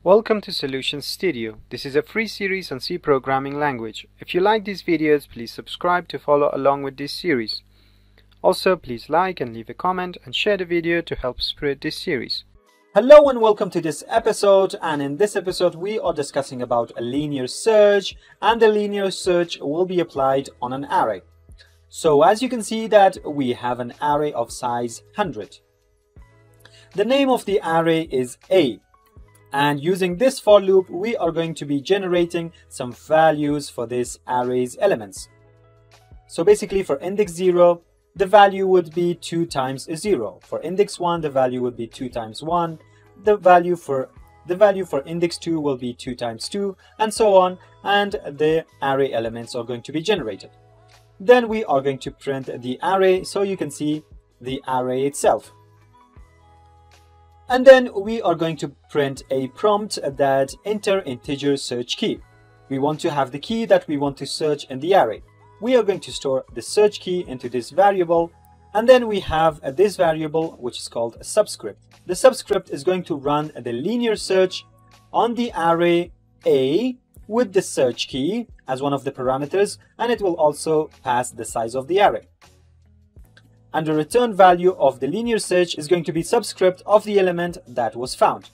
Welcome to Solutions Studio. This is a free series on C programming language. If you like these videos, please subscribe to follow along with this series. Also, please like and leave a comment and share the video to help spread this series. Hello and welcome to this episode, and in this episode we are discussing about a linear search, and the linear search will be applied on an array. So as you can see that we have an array of size 100. The name of the array is A, and using this for loop we are going to be generating some values for this array's elements. So basically for index 0 the value would be 2 times 0. For index 1 the value would be 2 times 1. The value for index 2 will be 2 times 2, and so on, and the array elements are going to be generated. Then we are going to print the array so you can see the array itself. And then we are going to print a prompt that enter integer search key. We want to have the key that we want to search in the array. We are going to store the search key into this variable, and then we have this variable which is called a subscript. The subscript is going to run the linear search on the array A with the search key as one of the parameters, and it will also pass the size of the array. And the return value of the linear search is going to be subscript of the element that was found.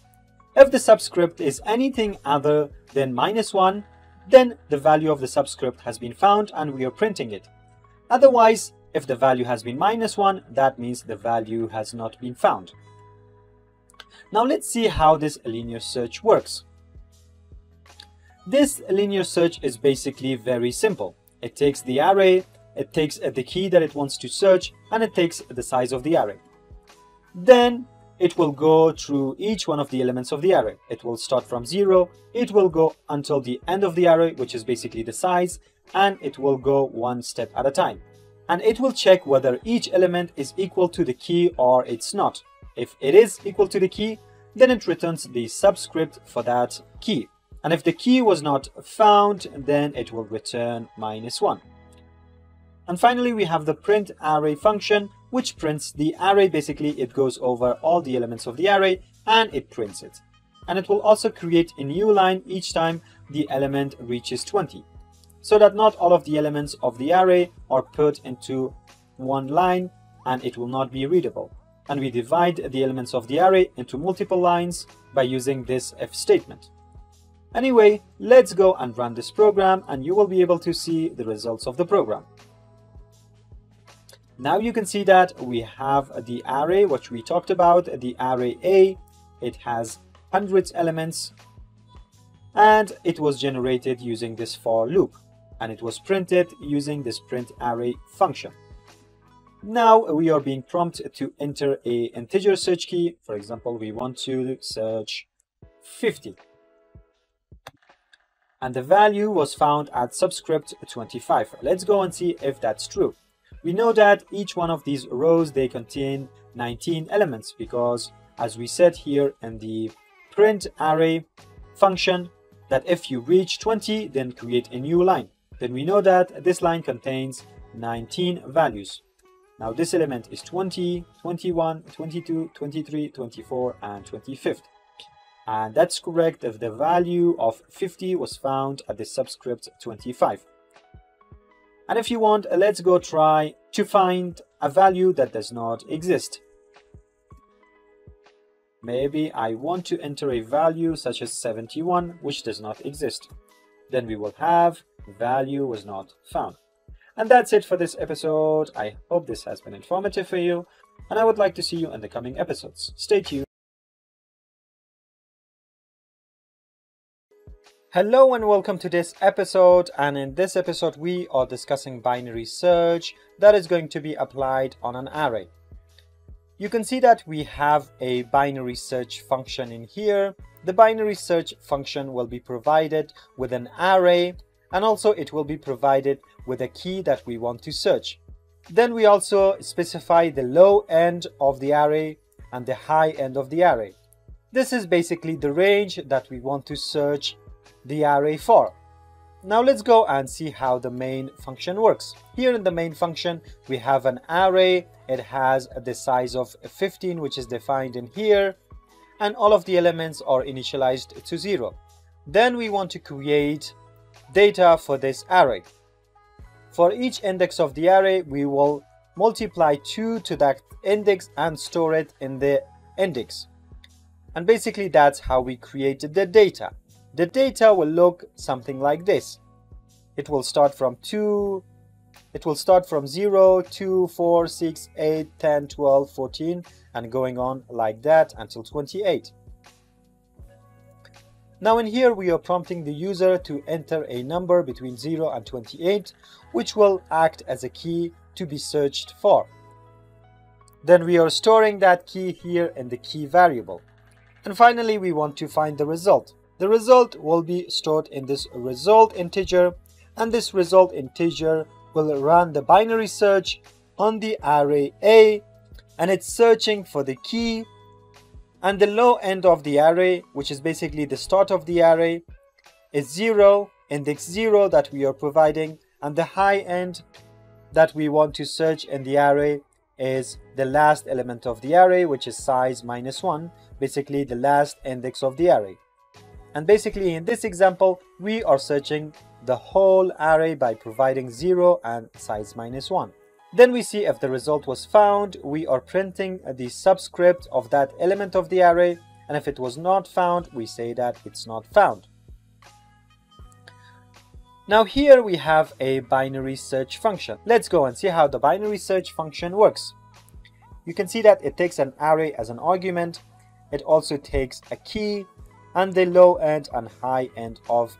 If the subscript is anything other than -1, then the value of the subscript has been found and we are printing it. Otherwise, if the value has been -1, that means the value has not been found. Now let's see how this linear search works. This linear search is basically very simple. It takes the array, it takes the key that it wants to search, and it takes the size of the array. Then it will go through each one of the elements of the array. It will start from 0, it will go until the end of the array, which is basically the size, and it will go one step at a time. And it will check whether each element is equal to the key or it's not. If it is equal to the key, then it returns the subscript for that key. And if the key was not found, then it will return -1. And finally, we have the print array function, which prints the array. Basically, it goes over all the elements of the array and it prints it. And it will also create a new line each time the element reaches 20, so that not all of the elements of the array are put into one line and it will not be readable. And we divide the elements of the array into multiple lines by using this if statement. Anyway, let's go and run this program and you will be able to see the results of the program. Now you can see that we have the array which we talked about, the array A. It has hundreds elements and it was generated using this for loop, and it was printed using this print array function. Now we are being prompted to enter a integer search key. For example, we want to search 50. And the value was found at subscript 25. Let's go and see if that's true. We know that each one of these rows, they contain 19 elements, because as we said here in the print array function, that if you reach 20, then create a new line. Then we know that this line contains 19 values. Now this element is 20, 21, 22, 23, 24, and 25th. And that's correct if the value of 50 was found at the subscript 25. And if you want, let's go try to find a value that does not exist. Maybe I want to enter a value such as 71, which does not exist. Then we will have value was not found. And that's it for this episode. I hope this has been informative for you, and I would like to see you in the coming episodes. Stay tuned. Hello and welcome to this episode, and in this episode we are discussing binary search that is going to be applied on an array. You can see that we have a binary search function in here. The binary search function will be provided with an array, and also it will be provided with a key that we want to search. Then we also specify the low end of the array and the high end of the array. This is basically the range that we want to search the array for. Now let's go and see how the main function works. Here in the main function we have an array. It has the size of 15, which is defined in here, and all of the elements are initialized to 0. Then we want to create data for this array. For each index of the array, we will multiply 2 to that index and store it in the index. And basically that's how we created the data. The data will look something like this. It will start from 0, 2, 4, 6, 8, 10, 12, 14 and going on like that until 28. Now in here we are prompting the user to enter a number between 0 and 28, which will act as a key to be searched for. Then we are storing that key here in the key variable. And finally we want to find the result. The result will be stored in this result integer, and this result integer will run the binary search on the array A, and it's searching for the key, and the low end of the array, which is basically the start of the array, is 0, index 0 that we are providing, and the high end that we want to search in the array is the last element of the array, which is size -1, basically the last index of the array. And basically in this example, we are searching the whole array by providing 0 and size -1. Then we see if the result was found. We are printing the subscript of that element of the array, and if it was not found, we say that it's not found. Now here we have a binary search function. Let's go and see how the binary search function works. You can see that it takes an array as an argument. It also takes a key and the low end and high end of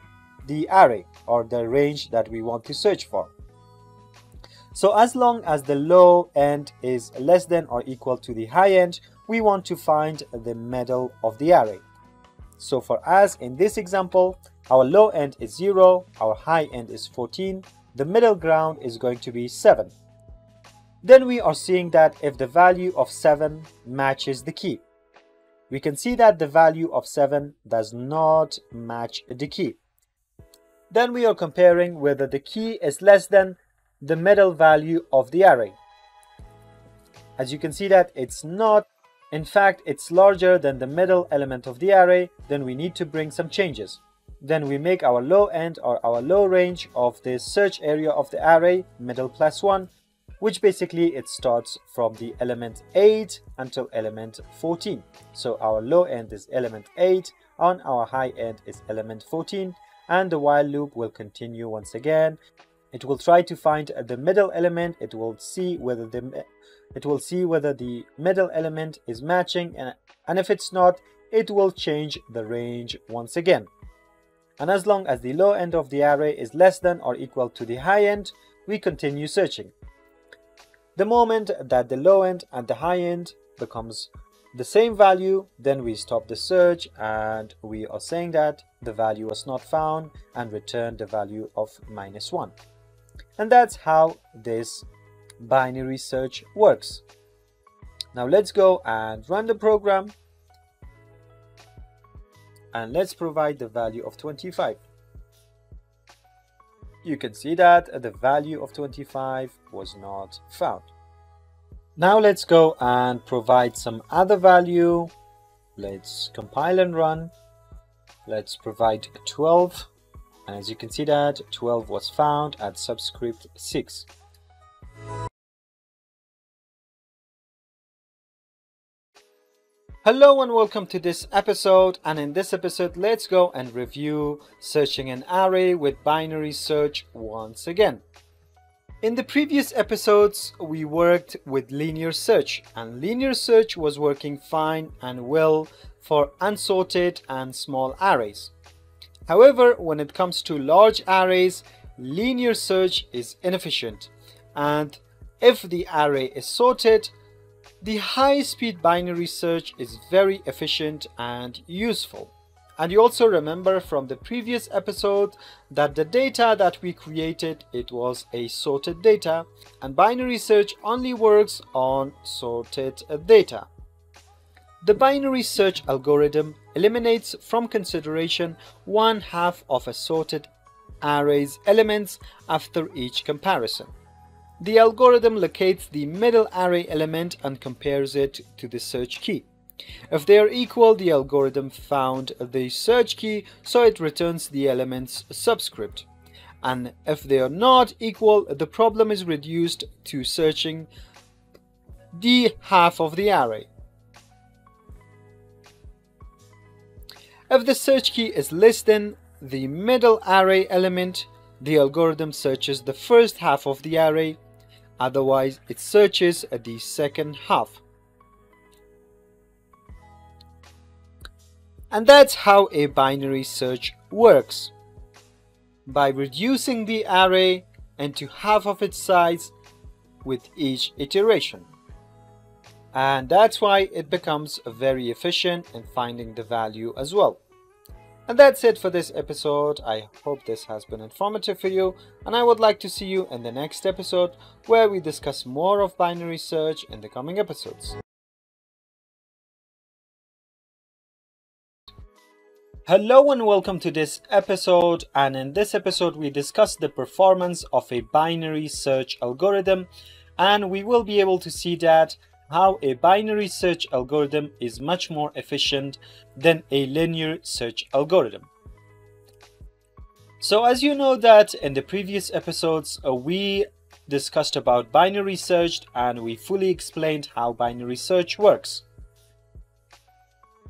the array, or the range that we want to search for. So as long as the low end is less than or equal to the high end, we want to find the middle of the array. So for us in this example, our low end is 0, our high end is 14, the middle ground is going to be 7. Then we are seeing that if the value of 7 matches the key. We can see that the value of 7 does not match the key. Then we are comparing whether the key is less than the middle value of the array. As you can see that it's not. In fact, it's larger than the middle element of the array. Then we need to bring some changes. Then we make our low end, or our low range of the search area of the array middle +1, which basically it starts from the element 8 until element 14. So our low end is element 8 and our high end is element 14, and the while loop will continue once again. It will try to find the middle element. It will see whether the middle element is matching, and if it's not, it will change the range once again. And as long as the low end of the array is less than or equal to the high end, we continue searching. The moment that the low end and the high end becomes the same value, then we stop the search and we are saying that the value was not found and return the value of -1. And that's how this binary search works. Now let's go and run the program, and let's provide the value of 25. You can see that the value of 25 was not found. Now let's go and provide some other value. Let's compile and run. Let's provide 12. And as you can see that 12 was found at subscript 6. Hello and welcome to this episode, and in this episode let's go and review searching an array with binary search once again. In the previous episodes we worked with linear search, and linear search was working fine and well for unsorted and small arrays. However, when it comes to large arrays, linear search is inefficient, and if the array is sorted, the high-speed binary search is very efficient and useful. And you also remember from the previous episode that the data that we created, it was a sorted data, and binary search only works on sorted data. The binary search algorithm eliminates from consideration 1/2 of a sorted array's elements after each comparison. The algorithm locates the middle array element and compares it to the search key. If they are equal, the algorithm found the search key, so it returns the element's subscript. And if they are not equal, the problem is reduced to searching the half of the array. If the search key is less than the middle array element, the algorithm searches the first half of the array, otherwise it searches the second half. And that's how a binary search works, by reducing the array into half of its size with each iteration. And that's why it becomes very efficient in finding the value as well. And that's it for this episode. I hope this has been informative for you, and I would like to see you in the next episode where we discuss more of binary search in the coming episodes. Hello and welcome to this episode, and in this episode we discuss the performance of a binary search algorithm, and we will be able to see that how a binary search algorithm is much more efficient than a linear search algorithm. So as you know that in the previous episodes we discussed about binary search and we fully explained how binary search works.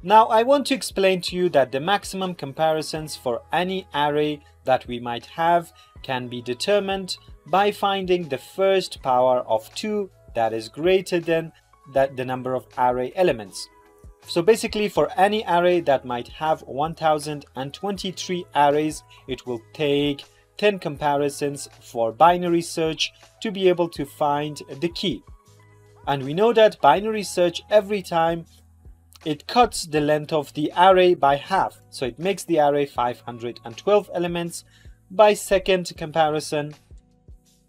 Now I want to explain to you that the maximum comparisons for any array that we might have can be determined by finding the first power of 2 that is greater than the number of array elements. So basically for any array that might have 1023 arrays, it will take 10 comparisons for binary search to be able to find the key. And we know that binary search, every time it cuts the length of the array by half, so it makes the array 512 elements. By second comparison,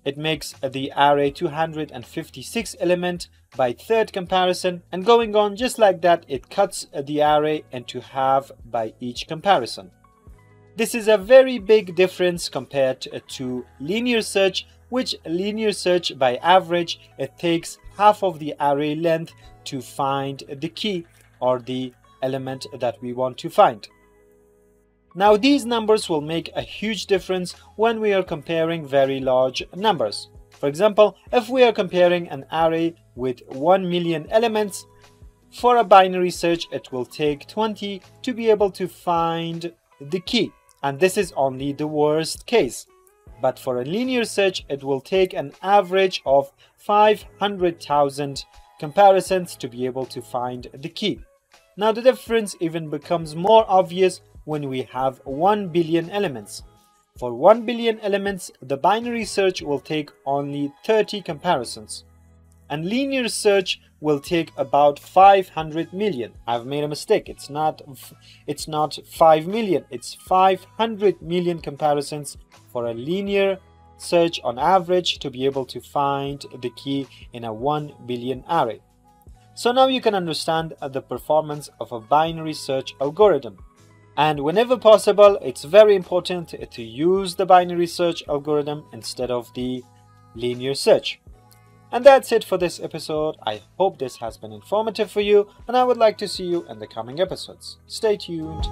it makes the array 256 element. By third comparison, and going on just like that, it cuts the array into half by each comparison. This is a very big difference compared to linear search, which linear search by average, it takes half of the array length to find the key or the element that we want to find. Now these numbers will make a huge difference when we are comparing very large numbers. For example, if we are comparing an array with 1 million elements, for a binary search it will take 20 to be able to find the key, and this is only the worst case. But for a linear search it will take an average of 500,000 comparisons to be able to find the key. Now the difference even becomes more obvious when we have 1 billion elements. For 1 billion elements, the binary search will take only 30 comparisons, and linear search will take about 500 million. I've made a mistake. It's not 5 million, it's 500 million comparisons for a linear search on average to be able to find the key in a 1 billion array. So now you can understand the performance of a binary search algorithm. And whenever possible, it's very important to use the binary search algorithm instead of the linear search. And that's it for this episode. I hope this has been informative for you, and I would like to see you in the coming episodes. Stay tuned.